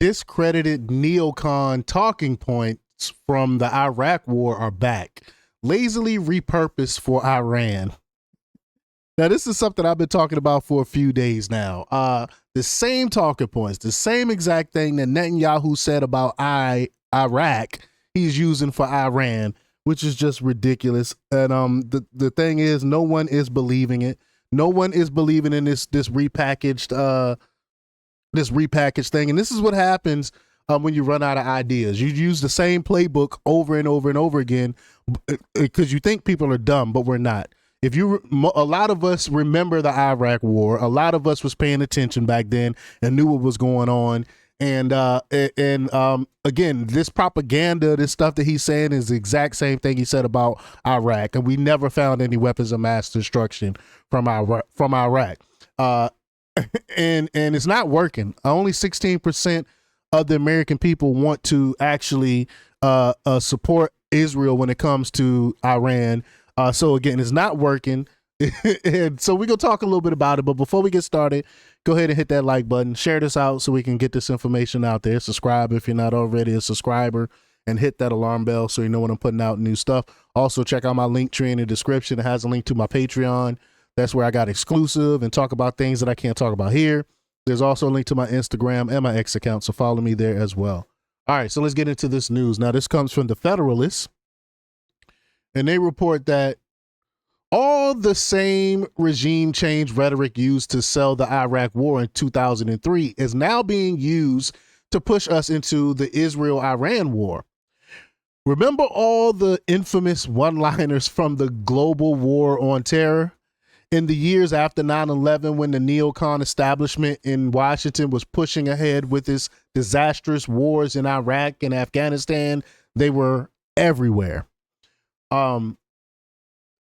Discredited neocon talking points from the Iraq war are back, lazily repurposed for Iran. Now, this is something I've been talking about for a few days now. The same talking points, the same exact thing that Netanyahu said about Iraq, he's using for Iran, which is just ridiculous. And the thing is, no one is believing it. No one is believing in this repackaged thing. And this is what happens when you run out of ideas. You use the same playbook over and over and over again because you think people are dumb, but we're not. A lot of us remember the Iraq war. A lot of us was paying attention back then and knew what was going on. And again, this propaganda, this stuff that he's saying is the exact same thing he said about Iraq. And we never found any weapons of mass destruction from Iraq. And it's not working. Only 16% of the American people want to actually support Israel when it comes to Iran. So again, it's not working. And so we're going to talk a little bit about it. But before we get started, go ahead and hit that like button, share this out so we can get this information out there. Subscribe if you're not already a subscriber, and hit that alarm bell so you know when I'm putting out new stuff. Also, check out my link tree in the description. It has a link to my Patreon. That's where I got exclusive and talk about things that I can't talk about here. There's also a link to my Instagram and my X account, so follow me there as well. All right, so let's get into this news. Now, this comes from the Federalist, and they report that all the same regime change rhetoric used to sell the Iraq war in 2003 is now being used to push us into the Israel-Iran war. Remember all the infamous one-liners from the global war on terror? In the years after 9/11, when the neocon establishment in Washington was pushing ahead with its disastrous wars in Iraq and Afghanistan, they were everywhere.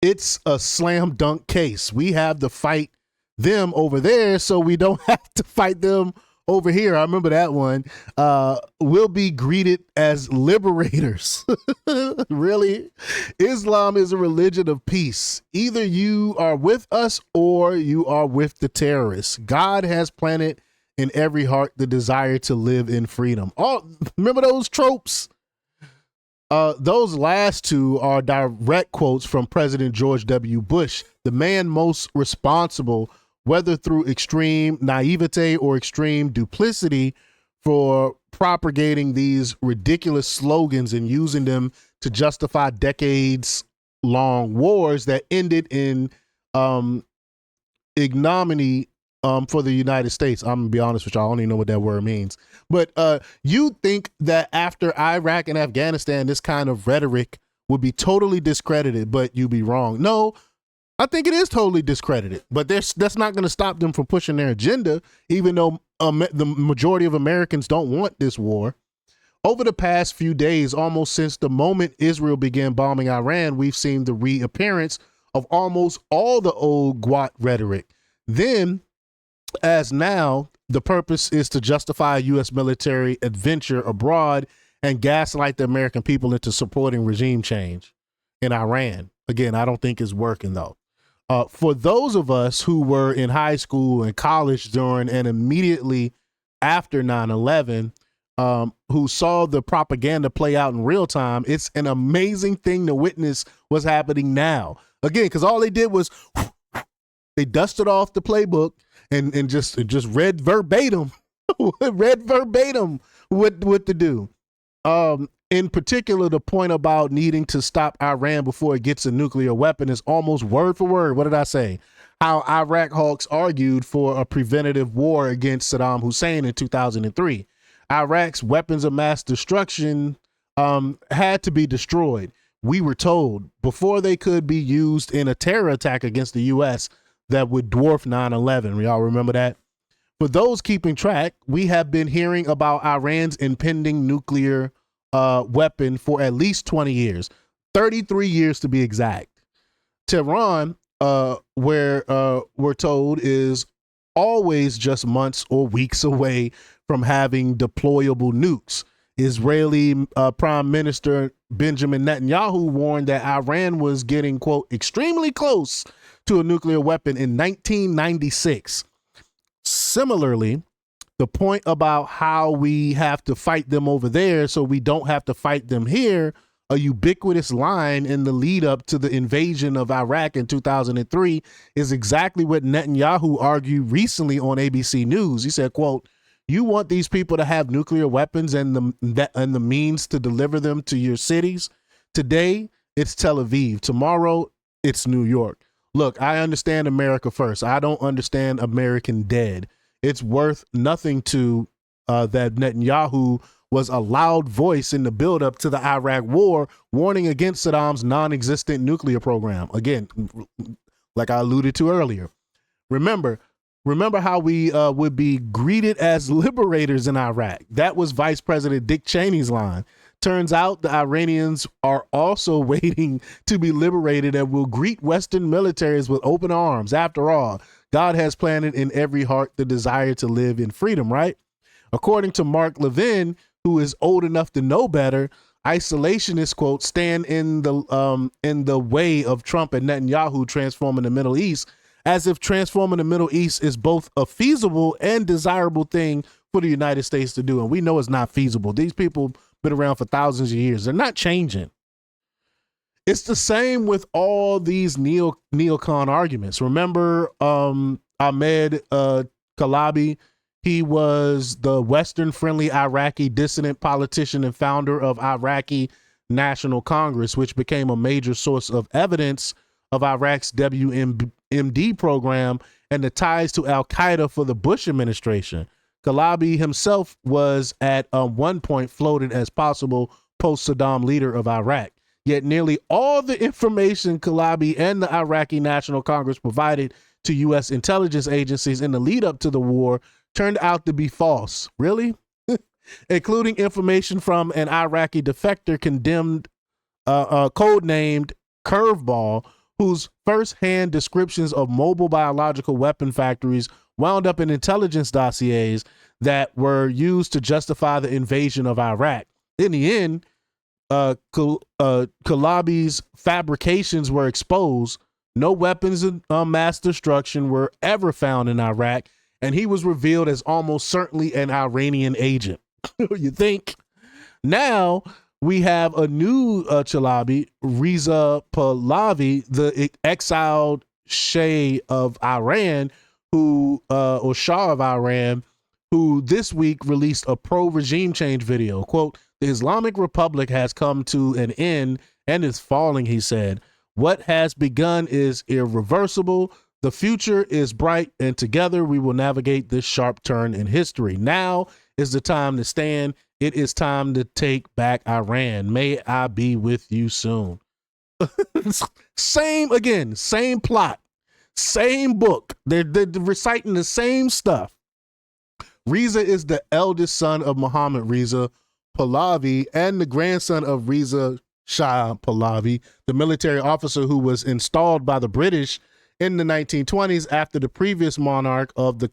It's a slam dunk case. We have to fight them over there, so we don't have to fight them over here. I remember that one. We'll be greeted as liberators. Really? Islam is a religion of peace. Either you are with us or you are with the terrorists. God has planted in every heart the desire to live in freedom. Oh, remember those tropes? Those last two are direct quotes from President George W. Bush, the man most responsible, whether through extreme naivete or extreme duplicity, for propagating these ridiculous slogans and using them to justify decades-long wars that ended in ignominy for the United States. I'm gonna be honest with y'all, I don't even know what that word means. But you think that after Iraq and Afghanistan, this kind of rhetoric would be totally discredited, but you'd be wrong. No, I think it is totally discredited, but that's not going to stop them from pushing their agenda, even though the majority of Americans don't want this war. Over the past few days, almost since the moment Israel began bombing Iran, we've seen the reappearance of almost all the old GWAT rhetoric. Then, as now, the purpose is to justify a U.S. military adventure abroad and gaslight the American people into supporting regime change in Iran. Again, I don't think it's working, though. For those of us who were in high school and college during and immediately after 9/11, who saw the propaganda play out in real time, it's an amazing thing to witness what's happening now. Again, because all they did was they dusted off the playbook and just read verbatim, what to do. In particular, the point about needing to stop Iran before it gets a nuclear weapon is almost word for word. What did I say? How Iraq hawks argued for a preventative war against Saddam Hussein in 2003. Iraq's weapons of mass destruction had to be destroyed. We were told before they could be used in a terror attack against the U.S. that would dwarf 9/11. Y'all remember that? For those keeping track, we have been hearing about Iran's impending nuclear weapon for at least 20 years, 33 years to be exact. Tehran, where we're told, is always just months or weeks away from having deployable nukes. Israeli Prime Minister Benjamin Netanyahu warned that Iran was getting, quote, extremely close to a nuclear weapon in 1996. Similarly, The point about how we have to fight them over there so we don't have to fight them here, a ubiquitous line in the lead up to the invasion of Iraq in 2003, is exactly what Netanyahu argued recently on ABC News. He said, quote, "You want these people to have nuclear weapons and the means to deliver them to your cities. Today, it's Tel Aviv. Tomorrow, it's New York. Look, I understand America first. I don't understand American dead. It's worth nothing to that Netanyahu was a loud voice in the buildup to the Iraq war, warning against Saddam's non-existent nuclear program." Again, like I alluded to earlier. Remember how we would be greeted as liberators in Iraq. That was Vice President Dick Cheney's line. Turns out the Iranians are also waiting to be liberated and will greet Western militaries with open arms. After all, God has planted in every heart the desire to live in freedom, right? According to Mark Levin, who is old enough to know better, isolationists, quote, stand in the way of Trump and Netanyahu transforming the Middle East, as if transforming the Middle East is both a feasible and desirable thing for the United States to do. And we know it's not feasible. These people been around for thousands of years. They're not changing. It's the same with all these neocon arguments. Remember Ahmed Kalabi? He was the Western-friendly Iraqi dissident politician and founder of Iraqi National Congress, which became a major source of evidence of Iraq's WMD program and the ties to al-Qaeda for the Bush administration. Kalabi himself was at one point floated as possible post-Saddam leader of Iraq. Yet nearly all the information Kalabi and the Iraqi National Congress provided to U.S. intelligence agencies in the lead up to the war turned out to be false. Really? Including information from an Iraqi defector codenamed Curveball, whose first-hand descriptions of mobile biological weapon factories wound up in intelligence dossiers that were used to justify the invasion of Iraq. In the end, Kalabi's fabrications were exposed. No weapons of mass destruction were ever found in Iraq, and he was revealed as almost certainly an Iranian agent. You think? Now we have a new Chalabi, Reza Pahlavi, the exiled Shah of Iran, or Shah of Iran, who this week released a pro-regime change video. Quote, "The Islamic Republic has come to an end and is falling," he said. "What has begun is irreversible. The future is bright, and together we will navigate this sharp turn in history. Now is the time to stand. It is time to take back Iran. May I be with you soon." Same plot, same book. They're reciting the same stuff. Reza is the eldest son of Mohammed Reza Pahlavi and the grandson of Reza Shah Pahlavi, the military officer who was installed by the British in the 1920s after the previous monarch of the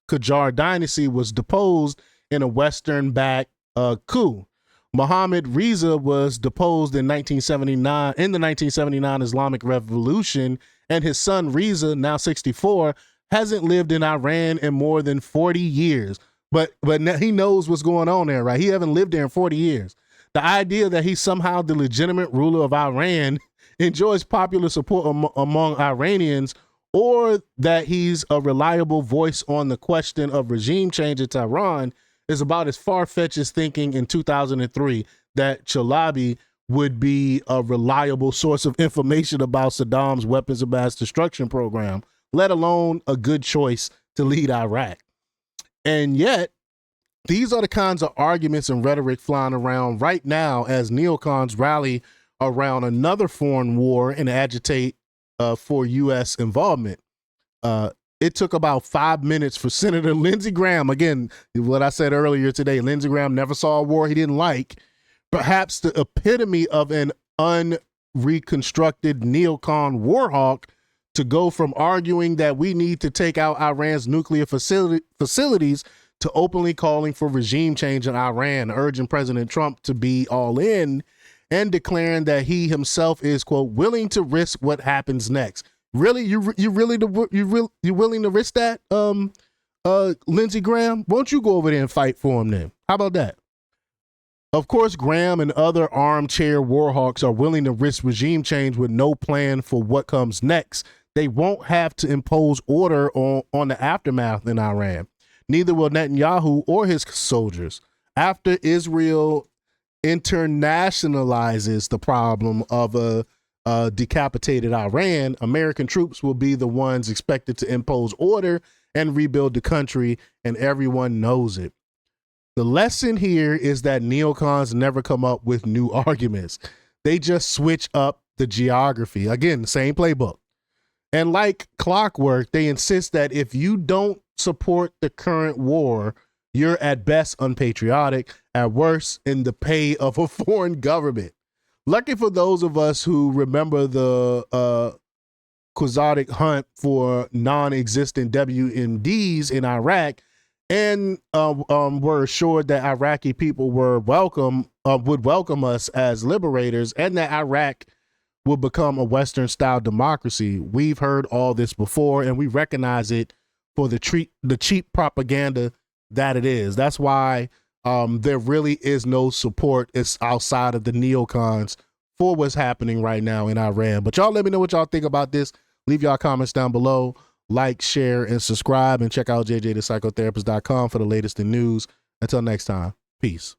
Qajar dynasty was deposed in a Western-backed coup. Mohammed Reza was deposed in the 1979 Islamic Revolution, and his son Reza, now 64, hasn't lived in Iran in more than 40 years. But he knows what's going on there, right? He hasn't lived there in 40 years. The idea that he's somehow the legitimate ruler of Iran, enjoys popular support among Iranians, or that he's a reliable voice on the question of regime change in Tehran is about as far-fetched as thinking in 2003 that Chalabi would be a reliable source of information about Saddam's weapons of mass destruction program, let alone a good choice to lead Iraq. And yet, these are the kinds of arguments and rhetoric flying around right now as neocons rally around another foreign war and agitate for U.S. involvement. It took about 5 minutes for Senator Lindsey Graham, again, what I said earlier today, Lindsey Graham never saw a war he didn't like, perhaps the epitome of an unreconstructed neocon warhawk, to go from arguing that we need to take out Iran's nuclear facilities to openly calling for regime change in Iran, urging President Trump to be all in, and declaring that he himself is, quote, willing to risk what happens next. Really, you willing to risk that, Lindsey Graham, won't you go over there and fight for him then? How about that? Of course, Graham and other armchair warhawks are willing to risk regime change with no plan for what comes next. They won't have to impose order on the aftermath in Iran. Neither will Netanyahu or his soldiers. After Israel internationalizes the problem of a decapitated Iran, American troops will be the ones expected to impose order and rebuild the country, and everyone knows it. The lesson here is that neocons never come up with new arguments. They just switch up the geography. Again, the same playbook. And like clockwork, they insist that if you don't support the current war, you're at best unpatriotic, at worst in the pay of a foreign government. Lucky for those of us who remember the quixotic hunt for non-existent WMDs in Iraq, and were assured that Iraqi people would welcome us as liberators, and that Iraq would become a Western-style democracy. We've heard all this before, and we recognize it for the cheap propaganda that it is. That's why there really is no support outside of the neocons for what's happening right now in Iran. But y'all let me know what y'all think about this. Leave y'all comments down below. Like, share, and subscribe, and check out jjthepsychotherapist.com for the latest in news. Until next time, peace.